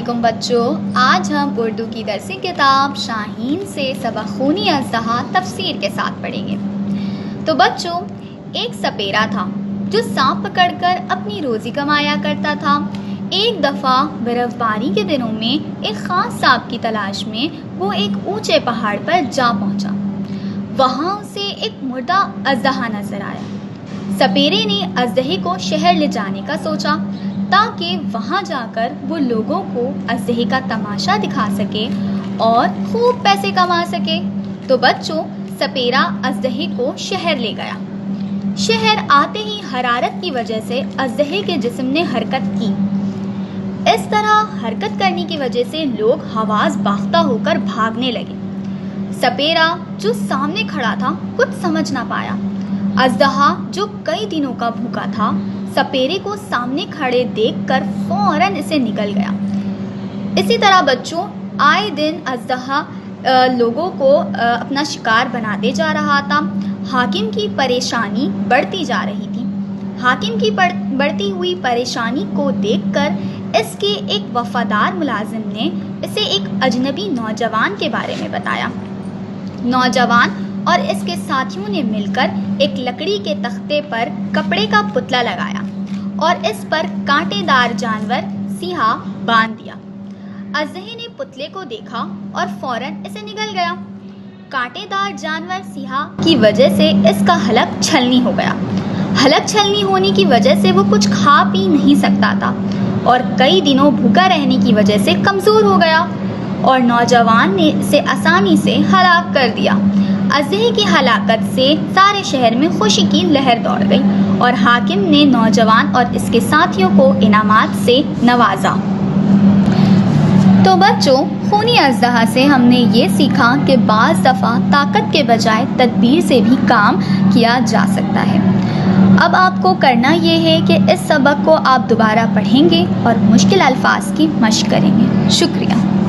علیکم بچوں، آج ہم اردو کی درسی کتاب شاہین سے سبق خونی اژدہا تفسیر کے ساتھ پڑھیں گے۔ تو بچوں، ایک سپیرا تھا جو سانپ پکڑ کر اپنی روزی کمایا کرتا تھا۔ ایک دفعہ برف باری کے دنوں میں ایک خاص سانپ کی تلاش میں وہ ایک اونچے پہاڑ پر جا پہنچا۔ وہاں اسے ایک مردہ اژدہا نظر آیا۔ سپیرے نے اژدہے کو شہر لے جانے کا سوچا تاکہ وہاں جا کر وہ لوگوں کو اژدہے کا تماشا دکھا سکے اور خوب پیسے کما سکے۔ تو بچوں، سپیرا اژدہے کو شہر لے گیا۔ شہر آتے ہی حرارت کی وجہ سے اژدہے کے جسم نے حرکت کی۔ اس طرح حرکت کرنے کی وجہ سے لوگ حواس باختہ ہو کر بھاگنے لگے۔ سپیرا جو سامنے کھڑا تھا کچھ سمجھ نہ پایا۔ اژدہا جو کئی دنوں کا بھوکا تھا، سپیرے کو سامنے کھڑے دیکھ کر فوراً اسے نگل گیا۔ اسی طرح بچوں، آئے دن اژدہا لوگوں کو اپنا شکار بناتے جا رہا تھا۔ حاکم کی پریشانی بڑھتی جا رہی تھی۔ حاکم کی بڑھتی ہوئی پریشانی کو دیکھ کر اس کے ایک وفادار ملازم نے اسے ایک اجنبی نوجوان کے بارے میں بتایا۔ نوجوان اور اس کے ساتھیوں نے مل کر ایک لکڑی کے تختے پر کپڑے کا پتلا لگایا اور اس پر کانٹے دار جانور سیاہ باندھ دیا۔ اژدہے نے پتلے کو دیکھا اور فوراً اسے نگل گیا۔ کانٹے دار جانور سیاہ کی وجہ سے اس کا حلق چھلنی ہو گیا۔ حلق چھلنی ہونے کی وجہ سے وہ کچھ کھا پی نہیں سکتا تھا اور کئی دنوں بھوکا رہنے کی وجہ سے کمزور ہو گیا اور نوجوان نے اسے آسانی سے ہلاک کر دیا۔ اژدہے کی ہلاکت سے سارے شہر میں خوشی کی لہر دوڑ گئی اور حاکم نے نوجوان اور اس کے ساتھیوں کو انعامات سے نوازا۔ تو بچوں، خونی اژدہا سے ہم نے یہ سیکھا کہ بعض دفعہ طاقت کے بجائے تدبیر سے بھی کام کیا جا سکتا ہے۔ اب آپ کو کرنا یہ ہے کہ اس سبق کو آپ دوبارہ پڑھیں گے اور مشکل الفاظ کی مشق کریں گے۔ شکریہ۔